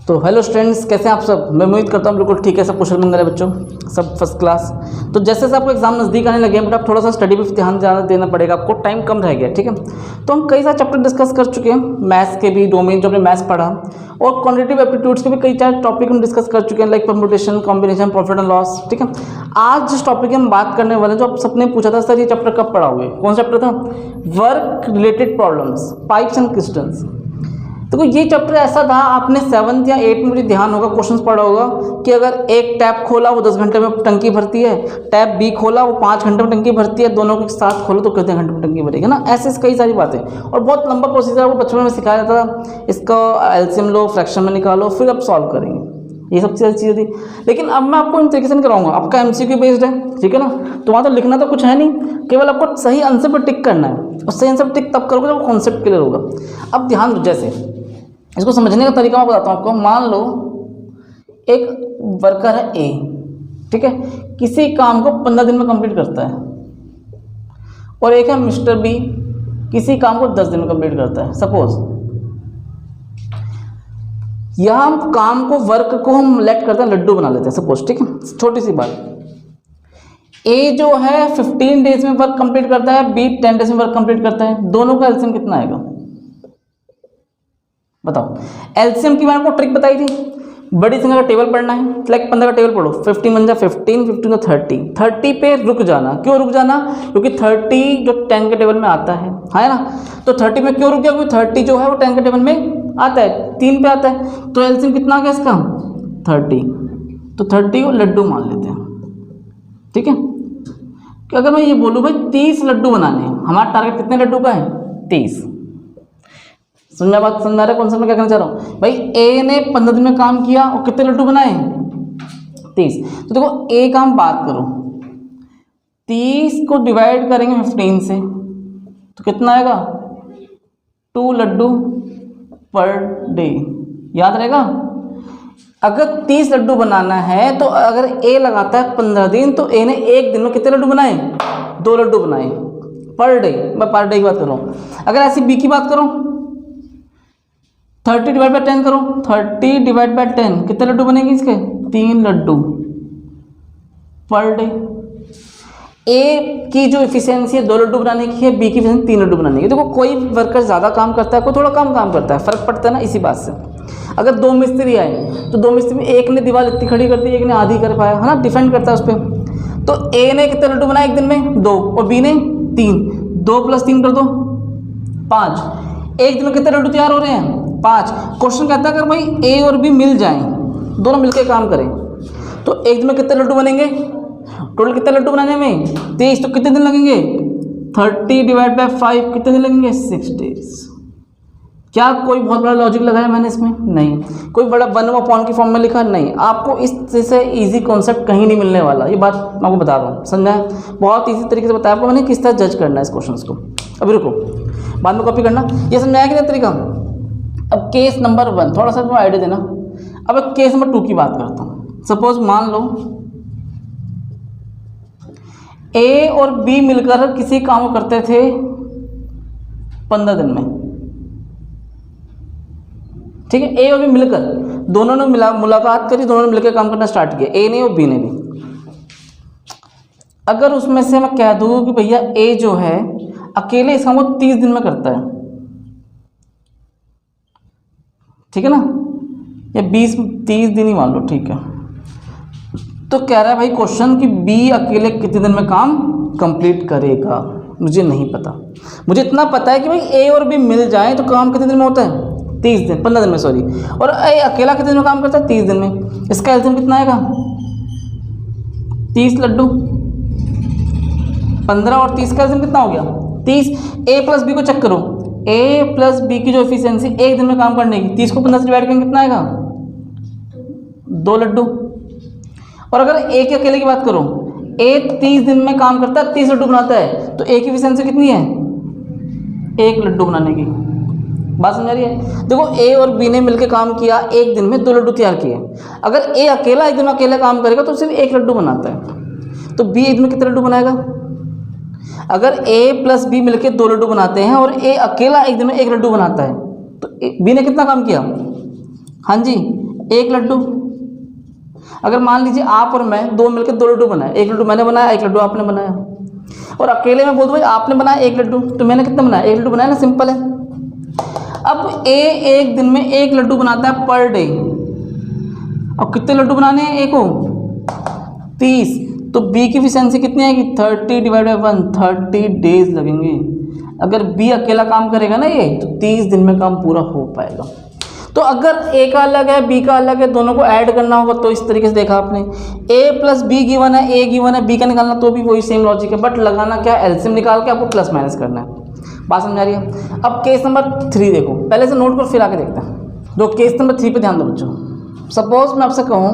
तो hello students, कैसे हैं आप सब। मैं उम्मीद करता हूँ बिल्कुल ठीक है, सब कुशल मंगल है बच्चों, सब फर्स्ट क्लास। तो जैसे से आपको एग्जाम नज़दीक आने लगे हैं बट आप थोड़ा सा स्टडी पे ध्यान ज़्यादा देना पड़ेगा, आपको टाइम कम रह गया, ठीक है। तो हम कई सारे चैप्टर डिस्कस कर चुके हैं, मैथ्स के भी डोमेन जो हमने मैथ्स पढ़ा, और क्वांटिटेटिव एप्टीट्यूड्स के भी कई सारे टॉपिक हम डिस्कस कर चुके हैं, like permutation, combination, profit and loss, ठीक है। आज जिस टॉपिक की हम बात करने वाले हैं, जो आप सबने पूछा था सर ये चैप्टर कब पढ़ाओगे, कौन सा चैप्टर था, work related problems, pipes and crystals. देखो ये चैप्टर ऐसा था, आपने 7th या 8th में मुझे ध्यान होगा क्वेश्चंस पढ़ा होगा कि अगर एक टैप खोला वो 10 घंटे में टंकी भरती है, टैप बी खोला वो 5 घंटे में टंकी भरती है, दोनों के साथ खोलो तो कितने घंटे में टंकी भरेगी ना। ऐसे कई सारी बातें, और बहुत लंबा प्रोसीजर है, वो बचपन में सिखाया जाता था, इसका एलसीएम लो, फ्रैक्शन में निकालो, फिर आप सॉल्व करेंगे, ये सब चीज़ें थी। लेकिन अब मैं आपको इन तरीके से कराऊंगा, आपका एमसीक्यू बेस्ड है, ठीक है ना। तो वहाँ तो लिखना तो कुछ है नहीं, केवल आपको सही आंसर पर टिक करना है, और सही आंसर टिक तब करोगे जब कॉन्सेप्ट क्लियर होगा। अब ध्यान दो, जैसे इसको समझने का तरीका मैं बताता हूँ आपको। मान लो एक वर्कर है ए, ठीक है, किसी काम को 15 दिन में कंप्लीट करता है, और एक है मिस्टर बी, किसी काम को 10 दिन में कंप्लीट करता है। सपोज यहां हम काम को, वर्क को हम लेट करते हैं, लड्डू बना लेते हैं सपोज, ठीक है, छोटी सी बात। ए जो है 15 डेज में वर्क कंप्लीट करता है, बी 10 डेज में वर्क कंप्लीट करता है, दोनों का एलसीएम कितना आएगा बताओ। एलसीएम की मैंने आपको ट्रिक बताई थी, बड़ी संख्या का टेबल पढ़ना है, लाइक 15 का टेबल पढ़ो, 15 बन जा 15, 15 तो 30 पे रुक जाना। क्यों रुक जाना, क्योंकि 30 जो 10 के टेबल में आता है ना। तो 30 में क्यों रुक गया, क्योंकि 30 जो है वो 10 के टेबल में आता है, 3 पे आता है, तो एलसीएम कितना आ गया इसका 30। तो 30 को लड्डू मान लेते हैं, ठीक है। कि अगर मैं ये बोलूँ भाई 30 लड्डू बनाने हैं, हमारा टारगेट कितने लड्डू का है 30। समझा बात, समझ आ रहा है कॉन्सेप्ट में क्या कहना चाह रहा हूँ भाई। ए ने 15 दिन में काम किया और कितने लड्डू बनाए 30। तो देखो ए का हम बात करो, 30 को डिवाइड करेंगे 15 से तो कितना आएगा 2 लड्डू पर डे, याद रहेगा। अगर 30 लड्डू बनाना है तो अगर ए लगाता है 15 दिन, तो ए ने एक दिन में कितने लड्डू बनाए 2 लड्डू बनाए पर डे। मैं पर डे की बात कर रहा हूँ। अगर ऐसी बी की बात करो, 30 डिवाइड बाई 10 करो, 30 डिवाइड बाई 10 कितने लड्डू बनेंगे इसके 3 लड्डू पर डे। ए की जो इफिशियंसी है 2 लड्डू बनाने की है, बी की इफिशियंसी 3 लड्डू बनाने की। देखो कोई वर्कर ज़्यादा काम करता है, कोई थोड़ा कम काम करता है, फर्क पड़ता है ना इसी बात से। अगर 2 मिस्त्री आए तो 2 मिस्त्री में एक ने दीवार इतनी खड़ी कर दी, एक ने आधी कर पाया, है ना, डिफेंड करता है उस पर। तो ए ने कितने लड्डू बनाए एक दिन में 2, और बी ने 3, 2 + 3 कर दो 5। एक दिन में कितने लड्डू तैयार हो रहे हैं 5। क्वेश्चन कहता है अगर भाई ए और बी मिल जाएं, दोनों मिलकर काम करें, तो एक दिन में कितने लड्डू बनेंगे, टोटल कितने लड्डू बनाने में 23। तो कितने दिन लगेंगे 30 डिवाइड बाई 5 कितने दिन लगेंगे 6 डेज। क्या कोई बहुत बड़ा लॉजिक लगाया मैंने इसमें, नहीं। कोई बड़ा 1/अपॉन की फॉर्म में लिखा, नहीं। आपको इस से इजी कॉन्सेप्ट कहीं नहीं मिलने वाला, ये बात मैं आपको बता रहा हूँ, समझा। बहुत इजी तरीके से बताया आपको मैंने किस तरह जज करना है इस क्वेश्चन को। अभी रुको, बाद में कॉपी करना, ये समझाया कि नहीं तरीका। अब केस नंबर 1 थोड़ा सा तुम्हें आइडिया देना। अब केस नंबर 2 की बात करता हूँ। सपोज मान लो ए और बी मिलकर किसी काम को करते थे 15 दिन में, ठीक है। ए और बी मिलकर, दोनों ने मुलाकात करी, दोनों ने मिलकर काम करना स्टार्ट किया, ए ने और बी ने भी। अगर उसमें से मैं कह दूँ कि भैया ए जो है अकेले इस काम को 30 दिन में करता है, ठीक है ना, या 20-30 दिन ही मान लो, ठीक है। तो कह रहा है भाई क्वेश्चन कि बी अकेले कितने दिन में काम कंप्लीट करेगा। मुझे नहीं पता, मुझे इतना पता है कि भाई ए और बी मिल जाए तो काम कितने दिन में होता है 30 दिन, 15 दिन में सॉरी, और ए अकेला कितने दिन में काम करता है 30 दिन में। इसका एलसीएम कितना आएगा 30 लड्डू, 15 और 30 का एलसीएम कितना हो गया 30। ए प्लस बी को चेक करो, ए प्लस बी की जो एफिशिएंसी एक दिन में काम करने की, 30 को 15 से डिवाइड करेंगे कितना आएगा 2 लड्डू। और अगर ए के अकेले की बात करो, ए 30 दिन में काम करता है, 30 लड्डू बनाता है, तो ए की एफिशिएंसी कितनी है 1 लड्डू बनाने की। बात समझ रही है। देखो ए और बी ने मिलकर काम किया, एक दिन में 2 लड्डू तैयार किए। अगर ए अकेला एक दिन में अकेले काम करेगा तो सिर्फ 1 लड्डू बनाता है, तो बी एक दिन में कितने लड्डू बनाएगा। अगर ए प्लस बी मिलकर 2 लड्डू बनाते हैं और ए अकेला एक दिन में 1 लड्डू बनाता है, तो बी ने कितना काम किया, हाँ जी एक लड्डू। अगर मान लीजिए आप और मैं दो मिलकर दो लड्डू बनाए, एक लड्डू मैंने बनाया, एक लड्डू आपने बनाया, और अकेले में बोल दो भाई आपने बनाया एक लड्डू तो मैंने कितना बनाया, एक लड्डू बनाया ना, सिंपल है। अब ए एक दिन में एक लड्डू बनाता है पर डे, और कितने लड्डू बनाने हैं ए को, 30, तो बी की एफिशिएंसी कितनी आएगी, 30 डिवाइड बाई 1, 30 डेज लगेंगे। अगर बी अकेला काम करेगा ना ये, तो 30 दिन में काम पूरा हो पाएगा। तो अगर ए का अलग है बी का अलग है, दोनों को ऐड करना होगा तो इस तरीके से देखा आपने, ए प्लस बी गिवन है, ए गिवन है, बी का निकालना तो भी वही सेम लॉजिक है, बट लगाना क्या, एलसीएम निकाल के आपको प्लस माइनस करना है। बात समझ आ रही है। अब केस नंबर 3 देखो, पहले से नोट कर फिर आके देखते हैं। तो केस नंबर 3 पे ध्यान दो बच्चों। सपोज मैं आपसे कहूँ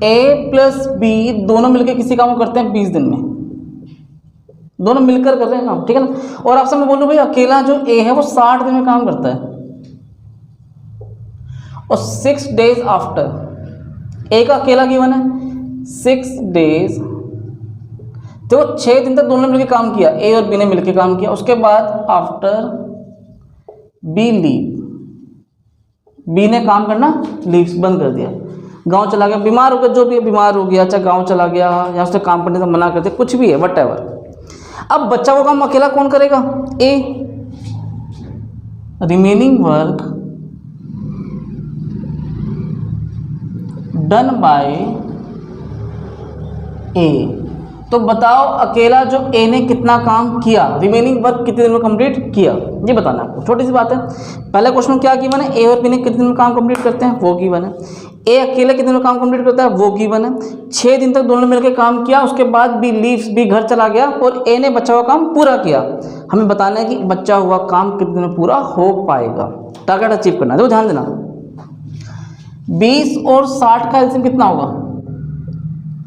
ए प्लस बी दोनों मिलकर किसी काम को करते हैं 20 दिन में, दोनों मिलकर कर रहे हैं काम, ठीक है ना। और आपसे मैं बोलूँ भाई अकेला जो ए है वो 60 दिन में काम करता है, और 6 डेज आफ्टर, ए का अकेला गिवन है 6 डेज, तो 6 दिन तक दोनों ने मिलकर काम किया, ए और बी ने मिलकर काम किया। उसके बाद आफ्टर बी लीव, बी ने काम करना लीव्स बंद कर दिया, गांव चला गया, बीमार हो गया, जो भी बीमार हो गया, चाहे गांव चला गया या उससे काम करने से मना कर दिया, कुछ भी है व्हाटएवर। अब बच्चा वो काम अकेला कौन करेगा, ए। रिमेनिंग वर्क डन बाय ए। तो बताओ अकेला जो ए ने कितना काम किया, रिमेनिंग वर्क कितने दिन में कंप्लीट किया, ये बताना आपको। छोटी सी बात है। पहले क्वेश्चन में क्या गिवन है, ए और बी ने कितने दिन में काम कंप्लीट करते हैं, वो गिवन है। ए अकेले कितने दिन में काम कंप्लीट करता है, वो गिवन है। 6 दिन तक दोनों मिलकर काम किया, उसके बाद बी लीव्स, बी घर चला गया और ए ने बचा हुआ काम पूरा किया। हमें बताना है कि बचा हुआ काम कितने दिन में पूरा हो पाएगा, टारगेट अचीव करना है। देखो ध्यान देना, 20 और 60 का एलसीएम कितना होगा,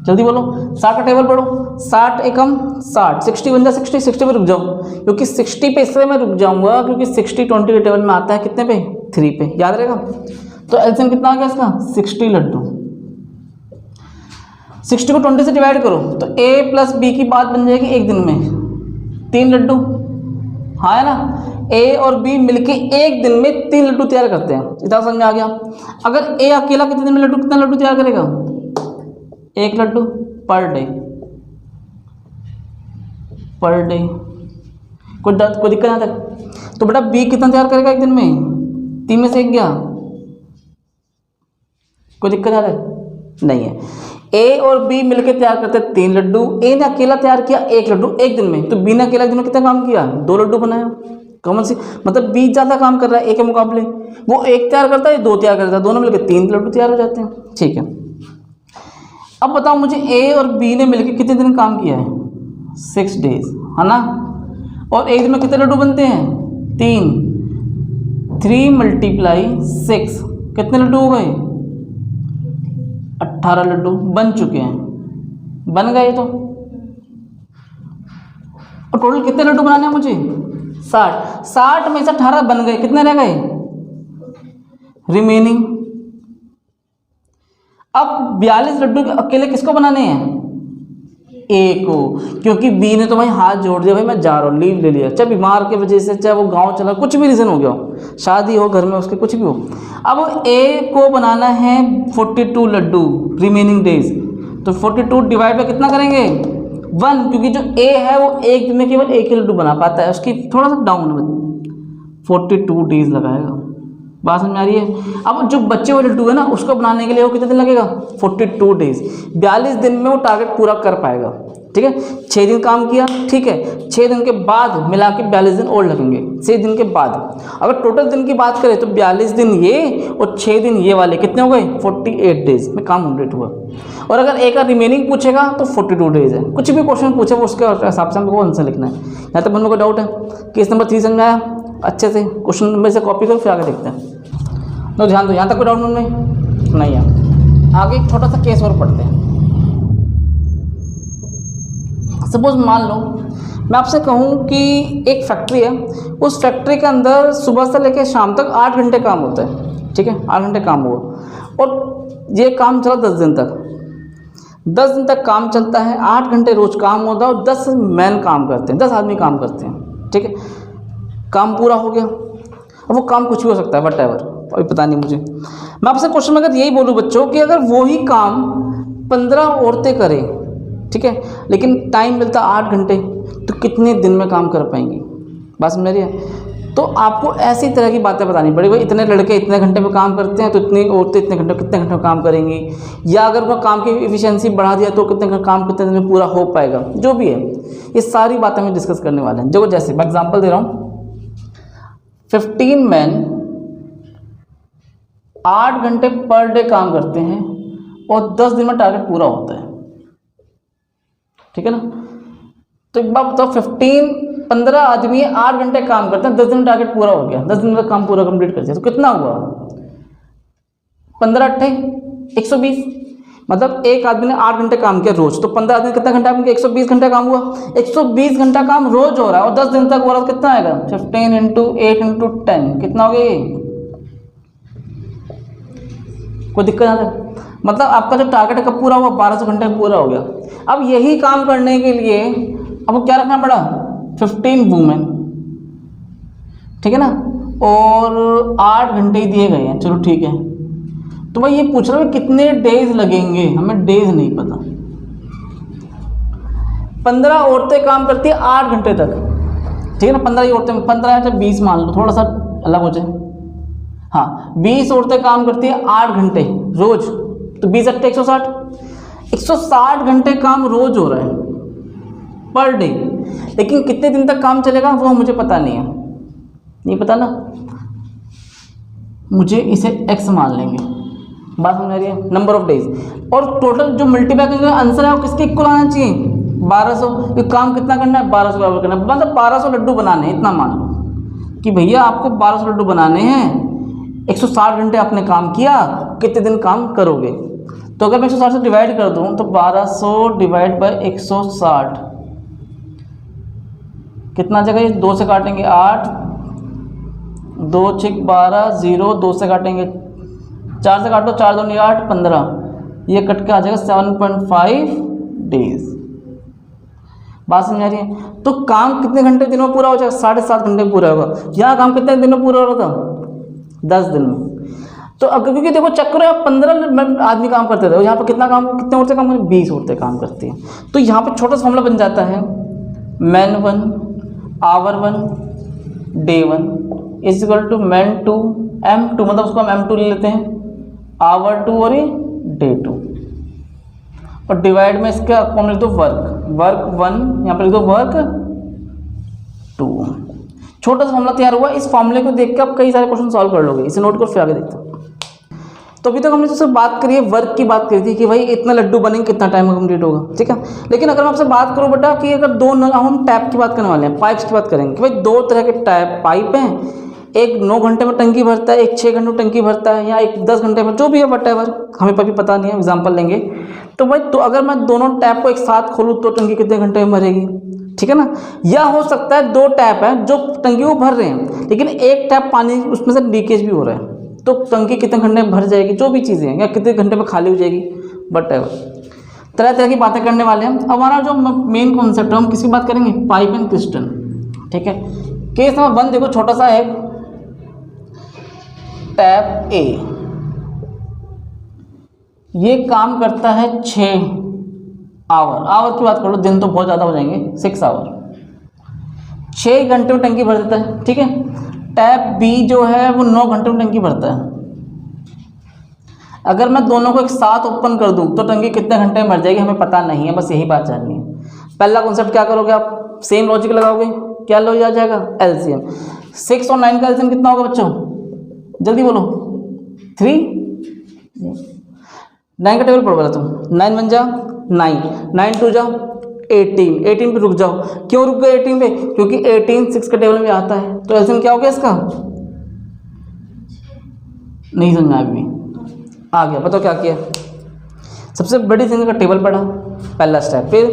जल्दी बोलो, 60 का टेबल पढ़ो, 60 एकम 60, 60 बन जाए 60, 60 पे रुक जाओ, क्योंकि 60 पे इसलिए मैं रुक जाऊंगा क्योंकि 60 20 के टेबल में आता है कितने पे, 3 पे, याद रहेगा। तो एलसीएम कितना आ गया इसका, 60 लड्डू। 60 को 20 से डिवाइड करो तो ए प्लस बी की बात बन जाएगी एक दिन में 3 लड्डू, हाँ है ना। ए और बी मिलके एक दिन में 3 लड्डू तैयार करते हैं, इतना समझ में आ गया। अगर ए अकेला कितने दिन में लड्डू, कितना लड्डू तैयार करेगा, 1 Laddu per day, per day, कोई दिक्कत यहाँ तक। तो बेटा बी कितना तैयार करेगा एक दिन में, 3 में से 1 गया, कोई दिक्कत यहाँ तक नहीं है। ए और बी मिलकर तैयार करते हैं 3 लड्डू, ए ने अकेला तैयार किया 1 लड्डू एक दिन में, तो बी ने अकेला एक दिन में कितना काम किया, 2 लड्डू बनाया। कॉमन सी मतलब बी ज़्यादा काम कर रहा है ए के मुकाबले, वो 1 तैयार करता है 2 तैयार करता है, दोनों मिलकर 3 लड्डू तैयार हो जाते हैं, ठीक है। अब बताओ मुझे ए और बी ने मिलकर कितने दिन काम किया है, 6 डेज, है ना। और एक दिन में कितने लड्डू बनते हैं, 3, 3 × 6 कितने लड्डू हो गए, 18 लड्डू बन चुके हैं, बन गए। तो और टोटल कितने लड्डू बनाने हैं मुझे, 60 में से 18 बन गए, कितने रह गए रिमेनिंग। अब 42 लड्डू अकेले किसको बनाने हैं, ए को, क्योंकि बी ने तो भाई हाथ जोड़ दिया, भाई मैं जा रहा हूँ, लीव ले लिया, चाहे बीमार की वजह से, चाहे वो गांव चला, कुछ भी रीज़न हो गया हो, शादी हो घर में उसके, कुछ भी हो। अब ए को बनाना है 42 लड्डू रिमेनिंग डेज, तो 42 डिवाइड बाय कितना करेंगे, 1, क्योंकि जो ए है वो एक दिन में केवल 1 ही लड्डू बना पाता है, उसकी थोड़ा सा डाउन है, 42 डेज लगाएगा। बात समझ में आ रही है। अब जो बच्चे हुए लड्डू है ना, उसको बनाने के लिए वो कितने दिन लगेगा, 42 डेज, 42 दिन में वो टारगेट पूरा कर पाएगा, ठीक है। 6 दिन काम किया, ठीक है, 6 दिन के बाद मिला के 42 दिन और लगेंगे, 6 दिन के बाद। अगर टोटल दिन की बात करें तो 42 दिन ये और 6 दिन ये वाले कितने हो गए, 48 डेज में काम कंप्लीट हुआ। और अगर एक का रिमेनिंग पूछेगा तो 42 डेज है, कुछ भी क्वेश्चन पूछे वो उसके हिसाब से हमको आंसर लिखना है। यहाँ तक बनने को डाउट है, केस नंबर 3 समझ में आया अच्छे से, क्वेश्चन नंबर से कॉपी करो फिर आगे देखते हैं। तो ध्यान दो, यहाँ तक कोई डाउट नहीं है। आगे एक छोटा सा केस और पढ़ते हैं। सपोज मान लो मैं आपसे कहूँ कि एक फैक्ट्री है, उस फैक्ट्री के अंदर सुबह से लेकर शाम तक 8 घंटे काम होता है, ठीक है, 8 घंटे काम हुआ और ये काम चला 10 दिन तक। 10 दिन तक काम चलता है, 8 घंटे रोज काम होता है और 10 मैन काम करते हैं, 10 आदमी काम करते हैं, ठीक है। काम पूरा हो गया, अब वो काम कुछ भी हो सकता है, व्हाटएवर, अभी पता नहीं मुझे। मैं आपसे क्वेश्चन में अगर यही बोलूँ बच्चों कि अगर वही काम 15 औरतें करें, ठीक है, लेकिन टाइम मिलता 8 घंटे, तो कितने दिन में काम कर पाएंगी? बात समझ रही है? तो आपको ऐसी तरह की बातें बतानी पड़ेगी। भाई इतने लड़के इतने घंटे में काम करते हैं, तो इतनी औरतें कितने घंटे में काम करेंगी, या अगर वो काम की इफिशियंसी बढ़ा दिया तो काम कितने दिन में पूरा हो पाएगा, जो भी है ये सारी बातें हम डिस्कस करने वाले हैं। देखो जैसे मैं एग्जांपल दे रहा हूँ, 15 मैन 8 घंटे पर डे काम करते हैं और 10 दिन में टारगेट पूरा होता है, ठीक है ना। तो एक बात बताओ, 15 आदमी 8 घंटे काम करते हैं, 10 दिन में टारगेट पूरा हो गया, 10 दिन में काम पूरा कंप्लीट कर दिया, तो कितना हुआ? 15 अट्ठे 120, मतलब एक आदमी ने 8 घंटे काम किया रोज, तो 15 आदमी कितना घंटा काम किया? 120 घंटे काम हुआ। 120 घंटा काम रोज हो रहा है और 10 दिन तक हो रहा है, कितना आएगा? 15 × 8 × 10 कितना हो गया ये? कोई दिक्कत आता है? मतलब आपका जो टारगेट है कब पूरा हुआ? 1200 घंटे पूरा हो गया। अब यही काम करने के लिए आपको क्या रखना पड़ा? 15 वूमेन, ठीक है ना, और 8 घंटे ही दिए गए हैं, चलो ठीक है। तो मैं ये पूछ रहा हूँ कितने डेज लगेंगे, हमें डेज नहीं पता। 15 औरतें काम करती है 8 घंटे तक, ठीक है ना, 15 ही औरतें, 15 है तो 20 मान लो, थोड़ा सा अलग हो जाए। हाँ, 20 औरतें काम करती है 8 घंटे रोज, तो 20 अट्ठे 160, 160 घंटे काम रोज हो रहा है पर डे। लेकिन कितने दिन तक काम चलेगा वो मुझे पता नहीं है, नहीं पता ना, मुझे इसे x मान लेंगे। बात समझ रही है? नंबर ऑफ डेज, और टोटल जो मल्टीप्लाई करेंगे आंसर है वो किसके इक्वल आना चाहिए? 1200। ये काम कितना करना है? 1200 बराबर करना है, मतलब 1200 लड्डू बनाने हैं। इतना मान लो कि भैया आपको 1200 लड्डू बनाने हैं, 160 घंटे आपने काम किया, कितने दिन काम करोगे? तो अगर मैं 160 से डिवाइड कर दूं तो 1200 डिवाइड बाय 160 कितना आ जाएगा? ये 2 से काटेंगे 8, 2 6 12, 0 2 से काटेंगे 4 से काटो, 4 2 8 15, ये कट के आ जाएगा 7.5 डेज। बात समझ आ रही है? तो काम कितने घंटे दिनों में पूरा हो जाएगा? 7.5 घंटे में पूरा होगा। यहाँ काम कितने दिनों में पूरा हो रहा था? 10 दिन में। तो अगर क्योंकि देखो चक्कर है, 15 आदमी काम करते थे, यहाँ पर कितना काम, कितने औरतें काम करती? 20 औरतें काम करती हैं। तो यहाँ पर छोटा सा फॉर्मूला बन जाता है, man 1 hour 1 day 1 is equal to man 2 M2, मतलब उसको हम M2 ले लेते हैं, आवर 2 और ये डे 2, और डिवाइड में इसका फॉर्म लिख दो वर्क 1, यहाँ पर लिख दो वर्क 2। छोटा सा फॉर्मूला तैयार हुआ। इस फॉर्मूले को देख के आप कई सारे क्वेश्चन सॉल्व कर लोगे। इसे नोट कर फिर आगे देखते हैं। तो अभी तक हमने तो सिर्फ बात करी है, वर्क की बात करी थी कि भाई इतना लड्डू बनेंगे, कितना टाइम में कंप्लीट होगा, ठीक है। लेकिन अगर मैं आपसे बात करूँ बेटा कि अगर हम टैप की बात करने वाले हैं, पाइप्स की बात करेंगे कि भाई 2 तरह के टैप पाइप हैं, एक 9 घंटे में टंकी भरता है, एक 6 घंटे में टंकी भरता है, या एक 10 घंटे में, जो भी है वटेवर, हमें अभी पता नहीं है, एग्जाम्पल लेंगे। तो भाई तो अगर मैं दोनों टैप को एक साथ खोलूँ तो टंकी कितने घंटे में भरेगी, ठीक है ना। या हो सकता है 2 टैप हैं जो टंकी को भर रहे हैं, लेकिन एक टैप पानी उसमें से लीकेज भी हो रहा है, तो टंकी कितने घंटे में भर जाएगी, जो भी चीज़ें हैं, या कितने घंटे में खाली हो जाएगी, वटेवर। तरह तरह की बातें करने वाले हैं। अब हमारा जो मेन कॉन्सेप्ट है, हम किसकी बात करेंगे? पाइप एंड पिस्टन, ठीक है। केस नंबर 1 देखो, छोटा सा है, टैप ए, ये काम करता है 6 आवर की बात कर लो, दिन तो बहुत ज़्यादा हो जाएंगे, 6 आवर, 6 घंटे में टंकी भर देता है, ठीक है। टैप बी जो है वो 9 घंटे में टंकी भरता है। अगर मैं दोनों को एक साथ ओपन कर दूं तो टंकी कितने घंटे में भर जाएगी हमें पता नहीं है, बस यही बात जाननी है। पहला कॉन्सेप्ट क्या करोगे आप? सेम लॉजिक लगाओगे, क्या लो आ जाएगा? एलसीएम। 6 और 9 का एलसीएम कितना होगा बच्चों? जल्दी बोलो। 3 9 का टेबल पढ़ बोला तुम। 9 1 जा 9, 9 2 जा 18 पे रुक जाओ। क्यों रुक गए 18 पे? क्योंकि 18 6 के टेबल में आता है, तो एलसीएम क्या हो गया इसका? नहीं समझ में अभी आ गया। बताओ क्या किया? सबसे बड़ी संख्या का टेबल पढ़ा, पहला स्टेप। फिर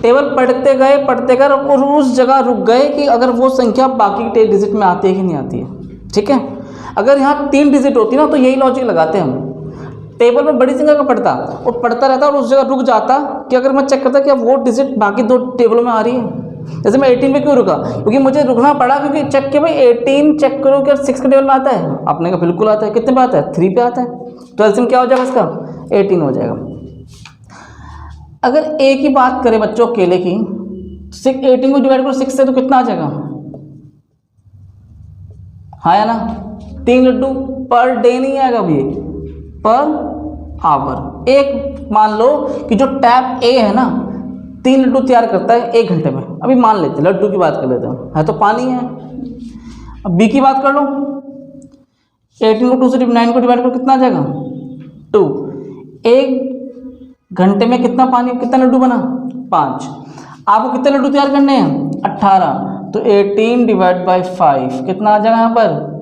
टेबल पढ़ते गए और उस जगह रुक गए कि अगर वो संख्या बाकी डिजिट में आती है कि नहीं आती है, ठीक है। अगर यहाँ 3 डिजिट होती ना तो यही लॉजिक लगाते हम, टेबल में बड़ी संख्या का पढ़ता और पढ़ता रहता और उस जगह रुक जाता कि अगर मैं चेक करता कि अब वो डिजिट बाकी 2 टेबलों में आ रही है, जैसे मैं 18 पे क्यों रुका, क्योंकि मुझे रुकना पड़ा, क्योंकि चेक किया भाई 18 चेक करो कि 6 के टेबल में आता है, आपने कहा बिल्कुल आता है। कितने पे आता है? 3 पे आता है। तो एलसीएम क्या हो जाएगा इसका? 18 हो जाएगा। अगर ए की बात करें बच्चों अकेले की, 18 को डिवाइड करो 6 से तो कितना आ जाएगा? हाँ या ना? 3 लड्डू पर डे नहीं आएगा अभी, पर आवर। एक मान लो कि जो टैप ए है ना 3 लड्डू तैयार करता है 1 घंटे में, अभी मान लेते हैं, लड्डू की बात कर लेते हैं, है तो पानी है। अब बी की बात कर लो, 18 को 2 से 9 को डिवाइड करो, कितना आ जाएगा? 2। 1 घंटे में कितना पानी, कितना लड्डू बना? 5। आपको कितने लड्डू तैयार करने हैं? 18। तो 18 डिवाइड बाई 5 कितना आ जाएगा यहाँ पर?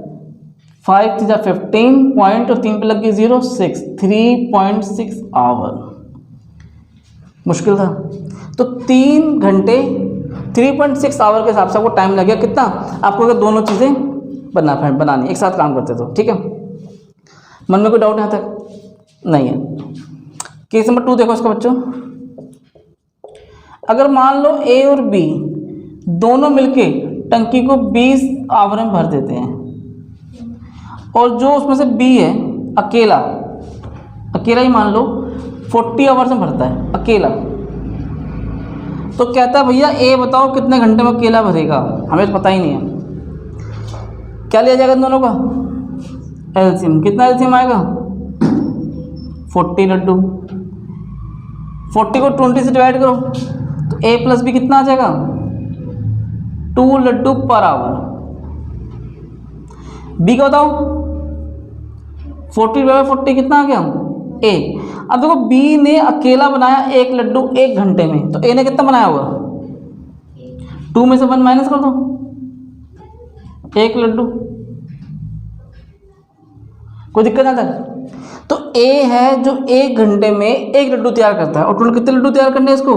5 3 15 पॉइंट और 3 पे लग गई 0 6 3.6 आवर। मुश्किल था। तो 3 घंटे 3.6 आवर के हिसाब से आपको टाइम लग गया कितना? आपको अगर दोनों चीज़ें बनानी एक साथ काम करते तो, ठीक है। मन में कोई डाउट यहाँ तक नहीं है। केस नंबर 2 देखो इसका बच्चों। अगर मान लो ए और बी दोनों मिलके टंकी को 20 आवर में भर देते हैं, और जो उसमें से बी है अकेला ही मान लो 40 आवर्स में भरता है अकेला, तो कहता है भैया ए बताओ कितने घंटे में अकेला भरेगा, हमें तो पता ही नहीं है। क्या लिया जाएगा दोनों का? एलसीएम। कितना एलसीएम आएगा? 40 लड्डू। 40 को 20 से डिवाइड करो तो ए प्लस बी कितना आ जाएगा? 2 लड्डू पर आवर। बी का बताओ 40/40 कितना आ गया? ए। अब देखो बी ने अकेला बनाया 1 लड्डू 1 घंटे में, तो ए ने कितना बनाया होगा? 2 में से 1 माइनस कर दो, 1 लड्डू। कोई दिक्कत ना था? तो ए है जो 1 घंटे में 1 लड्डू तैयार करता है, और टोटल कितने लड्डू तैयार करने हैं इसको?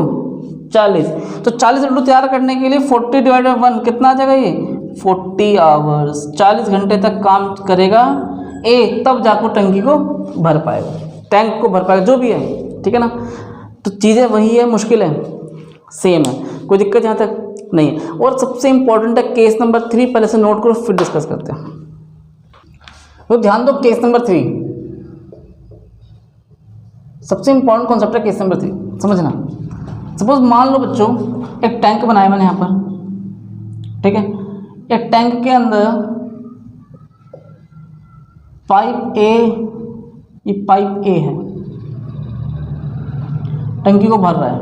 40। तो 40 लड्डू तैयार करने के लिए 40 डिवाइड बाई 1 कितना आ जाएगा? ये 40 आवर्स। 40 घंटे तक काम करेगा ए, तब जाकर टंकी को भर पाएगा, टैंक को भर पाएगा, जो भी है, ठीक है ना। तो चीज़ें वही है, मुश्किल है सेम है, कोई दिक्कत यहाँ तक नहीं है। और सबसे इंपॉर्टेंट है केस नंबर 3, पहले से नोट करो फिर डिस्कस करते हैं। तो ध्यान दो, केस नंबर 3 सबसे इंपॉर्टेंट कॉन्सेप्ट है। केस नंबर 3 समझना। सपोज मान लो बच्चों एक टैंक बनाया मैंने यहाँ पर, ठीक है। एक टैंक के अंदर पाइप ए, ये पाइप ए है, टंकी को भर रहा है।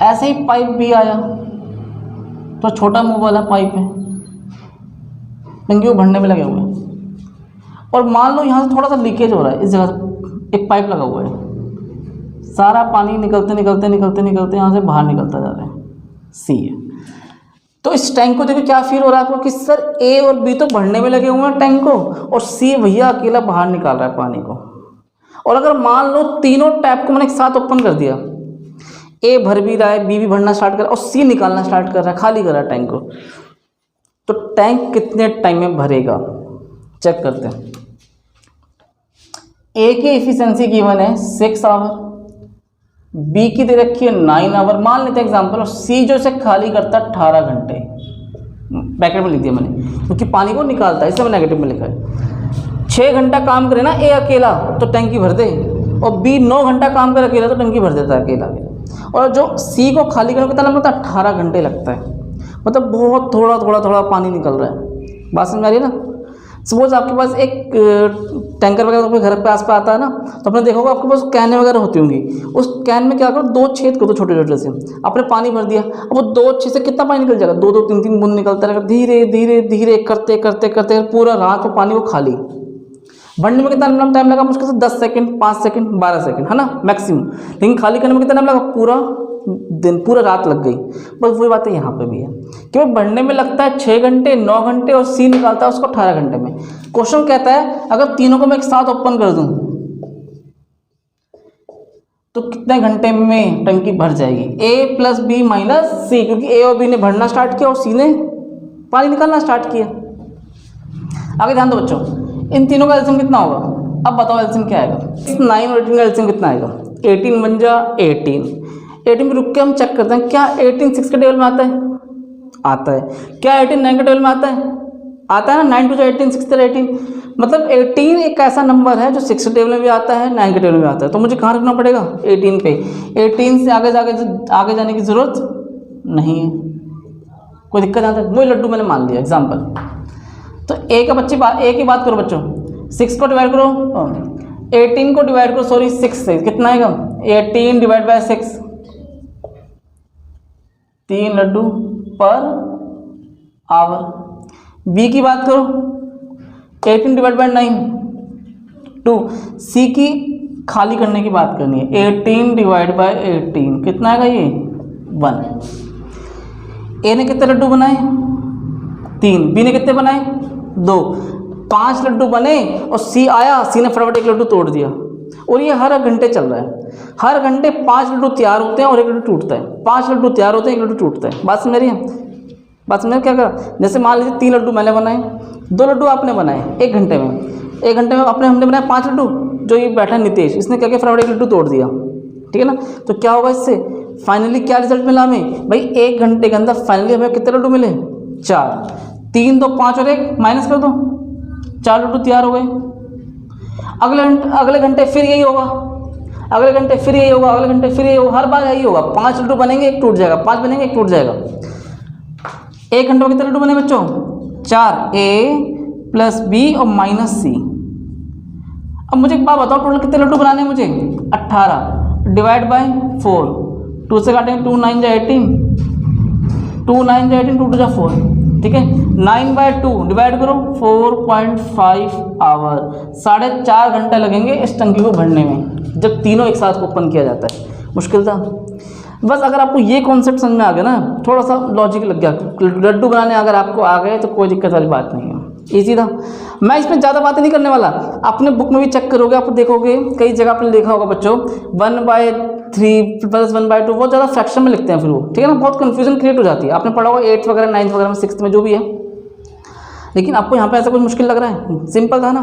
ऐसे ही पाइप बी आया, तो छोटा मुंह वाला पाइप है, टंकी को भरने में लगे हुए हैं। और मान लो यहाँ से थोड़ा सा लीकेज हो रहा है, इस जगह से एक पाइप लगा हुआ है, सारा पानी निकलते निकलते निकलते निकलते यहाँ से बाहर निकलता जा रहा है, सी है। तो इस टैंक को देखो क्या फील हो रहा है आपको कि सर ए और बी तो भरने में लगे हुए हैं टैंक को, और सी भैया अकेला बाहर निकाल रहा है पानी को। और अगर मान लो तीनों टैप को मैंने एक साथ ओपन कर दिया, ए भर भी रहा है, बी भी भरना स्टार्ट कर रहा है, और सी निकालना स्टार्ट कर रहा है, खाली कर रहा है टैंक को, तो टैंक कितने टाइम में भरेगा? चेक करते हैं। ए की एफिशिएंसी गिवन है 6 आवर, बी की दे रखी है 9 आवर, मान लेते हैं एग्जांपल, और सी जो इसे खाली करता है 18 घंटे, ब्रैकेट में लिख दिया मैंने क्योंकि पानी को निकालता है, इससे मैंने नेगेटिव में लिखा है। 6 घंटा काम करे ना ए अकेला तो टंकी भर दे, और बी 9 घंटा काम करे अकेला तो टंकी भर देता है अकेला। और जो सी को खाली करने को कितना लगता है? 18 घंटे लगता है, मतलब बहुत थोड़ा थोड़ा थोड़ा पानी निकल रहा है। बात समझ आ रही है ना। सपोज आपके पास एक टैंकर वगैरह अपने घर पे आस पास आता है ना, तो आपने देखा होगा आपके पास कैन वगैरह होती होंगी, उस कैन में क्या करो 2 छेद कर दो छोटे छोटे से, आपने पानी भर दिया, अब वो 2 छेद से कितना पानी निकल जाएगा? 2 3 3 बूंद निकलता रहेगा, धीरे धीरे धीरे करते करते करते पूरा रात में पानी को खाली भरने में कितना टाइम लगा? मुश्किल से 10 सेकंड, 5 सेकंड, 12 सेकंड, है ना मैक्सिमम। लेकिन खाली करने में कितना टाइम लगा? पूरा दिन, पूरा रात लग गई। बस वही बात है यहाँ पे भी है कि भरने में लगता है 6 घंटे, 9 घंटे, और सी निकालता है उसको 18 घंटे में। क्वेश्चन कहता है अगर तीनों को मैं एक साथ ओपन कर दूं तो कितने घंटे में टंकी भर जाएगी? ए प्लस बी माइनस सी, क्योंकि ए और बी ने भरना स्टार्ट किया और सी ने पानी निकालना स्टार्ट किया। आगे ध्यान दो बच्चों, इन तीनों का एलसीएम कितना होगा? अब बताओ एलसीएम क्या आएगा? इस 9 और 18 का एलसीएम कितना आएगा? 18 बन जा 18, 18 पे रुक के हम चेक करते हैं क्या 18 6 के टेबल में आता है, आता है। क्या 18 9 के टेबल में आता है, आता है ना। 9 टू 18 6 3 18, मतलब 18 एक ऐसा नंबर है जो 6 के टेबल में भी आता है 9 के टेबल में भी आता है। तो मुझे कहाँ रखना पड़ेगा, 18 पे। 18 से आगे जाने की ज़रूरत नहीं है, कोई दिक्कत आता है। वही लड्डू मैंने मान लिया एग्जाम्पल। तो ए की बात करो बच्चों, 6 को डिवाइड करो, 18 को डिवाइड करो, सॉरी 6 से कितना आएगा, 18 divide by 6, 3 Laddu per hour. B की बात करो, 18 डिवाइड बाय 9 2। सी की खाली करने की बात करनी है, 18 डिवाइड बाय 18 कितना आएगा ये 1। ए ने कितने लड्डू बनाए 3, बी ने कितने बनाए 2, 5 लड्डू बने और सी आया, सी ने फटाफट 1 लड्डू तोड़ दिया। और ये हर घंटे चल रहा है, हर घंटे 5 लड्डू तैयार होते हैं और 1 लड्डू टूटता है, 5 लड्डू तैयार होते हैं 1 लड्डू टूटता है। बात समझ रही है, बात समझ क्या करा। जैसे मान लीजिए 3 लड्डू मैंने बनाए, 2 लड्डू आपने बनाए 1 घंटे में, 1 घंटे में हमने बनाए 5 लड्डू। जो ये बैठा नितेश, इसने क्या किया फटाफट 1 लड्डू तोड़ दिया, ठीक है ना। तो क्या होगा इससे, फाइनली क्या रिजल्ट मिला हमें भाई, 1 घंटे के अंदर फाइनली हमें कितने लड्डू मिले 4। 3 2 5 और 1 माइनस कर दो, 4 लड्डू तैयार हो गए। अगले घंटे फिर यही होगा, अगले घंटे फिर यही होगा, अगले घंटे फिर यही होगा, हर बार यही होगा। 5 लड्डू बनेंगे 1 टूट जाएगा, 5 बनेंगे 1 टूट जाएगा। 1 घंटे में कितने लड्डू बने बच्चों 4, ए प्लस बी और माइनस सी। अब मुझे एक बात बताओ, टोटल कितने लड्डू बनाने हैं मुझे 18 डिवाइड बाय 4, 2 से काटेंगे 2 9 जा 18, 2 9 जा 18, 2 2 जा 4, ठीक है। 9 बाय 2 डिवाइड करो 4.5 आवर, 4.5 घंटे लगेंगे इस टंकी को भरने में, जब तीनों एक साथ ओपन किया जाता है। मुश्किल था। बस अगर आपको ये कॉन्सेप्ट समझ में आ गया ना, थोड़ा सा लॉजिक लग गया, लड्डू बनाने अगर आपको आ गए तो कोई दिक्कत वाली बात नहीं है, ईजी था। मैं इसमें ज़्यादा बातें नहीं करने वाला, अपने बुक में भी चेक करोगे आप देखोगे कई जगह आपने देखा होगा बच्चों 1/3 प्लस 1/2 बहुत ज़्यादा फ्रैक्शन में लिखते हैं फिर वो, ठीक है ना, बहुत कन्फ्यूजन क्रिएट हो जाती है। आपने पढ़ा होगा 8th वगैरह 9th वगैरह में 6th में जो भी है, लेकिन आपको यहाँ पे ऐसा कुछ मुश्किल लग रहा है, सिंपल था ना।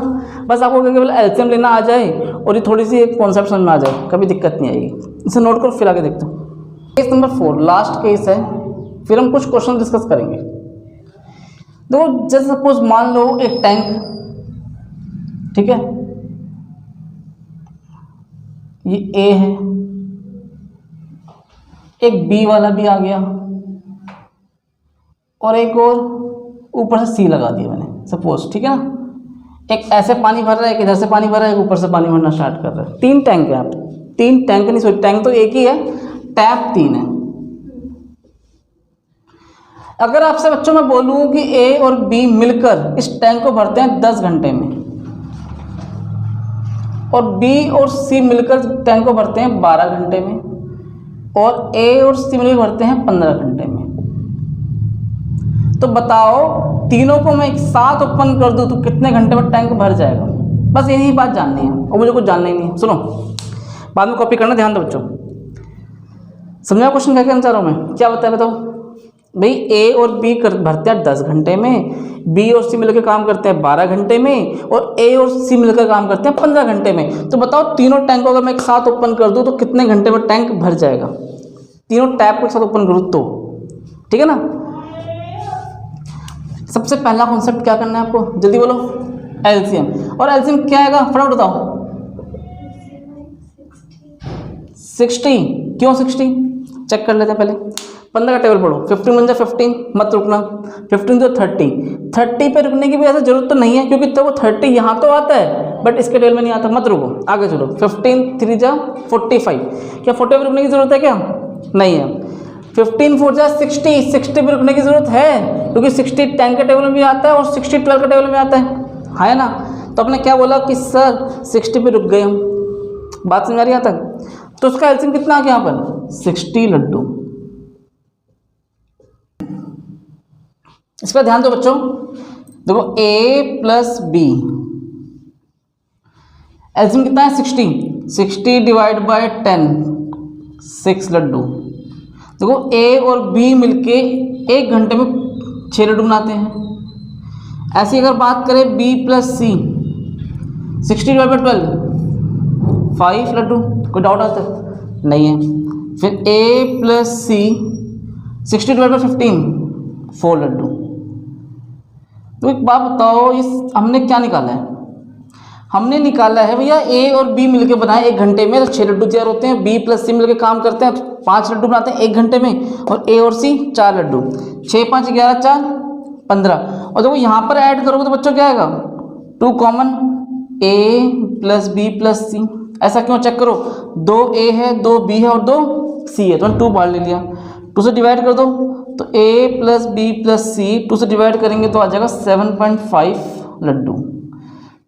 बस आपको केवल एलसीएम लेना आ जाए और ये थोड़ी सी एक कॉन्सेप्ट समझ में आ जाए, कभी दिक्कत नहीं आएगी। इसे नोट करो, फिर आगे देखते हैं। केस नंबर 4 लास्ट केस है, फिर हम कुछ क्वेश्चन डिस्कस करेंगे। देखो जैसे सपोज मान लो एक टैंक, ठीक है, ये ए है, एक बी वाला भी आ गया और एक और ऊपर से सी लगा दिया मैंने सपोज, ठीक है ना। एक ऐसे पानी भर रहा है, एक इधर से पानी भर रहा है, एक ऊपर से पानी भरना स्टार्ट कर रहा है। 3 टैंक है, आप 3 टैंक नहीं, सॉरी टैंक तो एक ही है, टैप 3 है। अगर आपसे बच्चों मैं बोलूं कि ए और बी मिलकर इस टैंक को भरते हैं 10 घंटे में और बी और सी मिलकर टैंक को भरते हैं 12 घंटे में और ए और सी मिलकर भरते हैं 15 घंटे में, तो बताओ तीनों को मैं एक साथ ओपन कर दूं तो कितने घंटे में टैंक भर जाएगा। बस यही बात जाननी है और मुझे कुछ जानना ही नहीं है। सुनो, बाद में कॉपी करना, ध्यान दो बच्चों। समझा क्वेश्चन क्या कहना चाह रहा हूँ मैं, क्या बताया बताओ भाई। ए और बी भरते हैं 10 घंटे में, बी और सी मिलकर काम करते हैं 12 घंटे में और ए और सी मिलकर काम करते हैं 15 घंटे में। तो बताओ तीनों टैंक को अगर मैं एक साथ ओपन कर दूं तो कितने घंटे में टैंक भर जाएगा, तीनों टैप को एक साथ ओपन करूँ तो, ठीक है ना। सबसे पहला कॉन्सेप्ट क्या करना है आपको, जल्दी बोलो, एलसीएम। और एलसीएम क्या आएगा फटाफट बताओ, 60। क्यों 60, चेक कर लेते हैं पहले। 15 का टेबल पढ़ो, 15 बन जाए 15, मत रुकना, 15 तो 30 पे रुकने की भी ऐसा जरूरत तो नहीं है क्योंकि तो वो 30 यहाँ तो आता है बट इसके टेबल में नहीं आता, मत रुको, आगे चलो। 15 3 जा 45, क्या 40 पे रुकने की जरूरत है क्या, नहीं है। 15 4 जा 60 पे रुकने की जरूरत है क्योंकि 60 10 के टेबल में भी आता है और 60 12 के टेबल में आता है ना। तो आपने क्या बोला कि सर 60 पे रुक गए हम, बात समझ आ रही है यहाँ तक। तो उसका एलसीएम कितना आ गया यहाँ पर 60 लड्डू। इस पर ध्यान दो बच्चों, देखो a प्लस बी, एलसीएम कितना है 60 डिवाइड बाय 10, 6 लड्डू। देखो a और b मिलके 1 घंटे में 6 लड्डू बनाते हैं। ऐसी अगर बात करें b plus C, 60 divide by 12, 5 laddu. कोई डाउट आता है, नहीं है। फिर A plus C 60 divide by 15 4 laddu. तो एक बात बताओ, इस हमने क्या निकाला है? हमने निकाला है भैया A और B मिलके बनाए 1 घंटे में तो 6 लड्डू तैयार होते हैं, B प्लस C मिलके काम करते हैं 5 लड्डू बनाते हैं 1 घंटे में, और A और C 4 लड्डू, 6 5 11 4 15। और देखो यहाँ पर ऐड करोगे तो बच्चों क्या आएगा? 2 common, A plus B plus C। ऐसा क्यों? चेक करो, 2 A है, 2 B है और 2 C है, तो 2 बाहर ले लिया, 2 से डिवाइड कर दो तो A plus B plus C 2 से डिवाइड करेंगे तो आ जाएगा 7.5 लड्डू।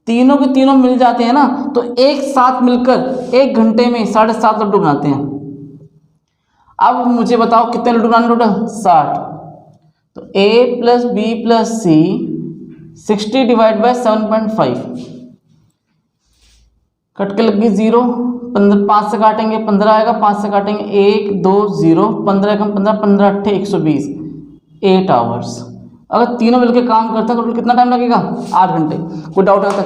तीनों के तीनों मिल जाते हैं ना, तो एक साथ मिलकर 1 घंटे में 7.5 लड्डू बनाते हैं। अब मुझे बताओ कितने लड्डू बनाने टोटल? 60। तो A plus B plus C 60 divide by 7.5, cut के लग गई 0, 5 से काटेंगे 15 आएगा, 5 से काटेंगे 1 2 0, 15 कम 15 15 8 120, 8 आवर्स। अगर तीनों मिलकर काम करते हैं तो कितना टाइम लगेगा? 8 घंटे। कोई डाउट आता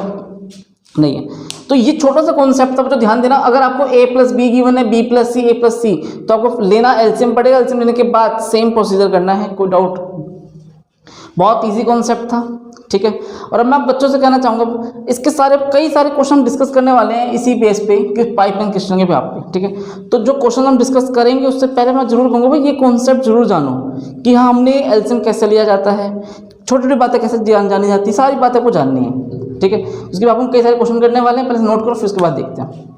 नहीं है? तो ये छोटा सा कॉन्सेप्ट था बच्चों, ध्यान देना। अगर आपको A प्लस बी गिवन है, B plus C, A plus C, तो आपको लेना एलसीएम पड़ेगा। एलसीएम लेने के बाद सेम प्रोसीजर करना है। कोई डाउट? बहुत इजी कॉन्सेप्ट था, ठीक है। और अब मैं बच्चों से कहना चाहूँगा, इसके कई सारे क्वेश्चन डिस्कस करने वाले हैं इसी बेस पे कि पाइप एंड क्वेश्चन के पे आप पे, ठीक है। तो जो क्वेश्चन हम डिस्कस करेंगे उससे पहले मैं जरूर कहूँगा भाई ये कॉन्सेप्ट जरूर जानो कि हाँ हमने एलसीएम कैसे लिया जाता है, छोटी छोटी बातें कैसे जानी जाती है, सारी बातें आपको जाननी है, ठीक है। उसके बाद हम कई सारे क्वेश्चन करने वाले हैं, पहले नोट करो फिर उसके बाद देखते हैं।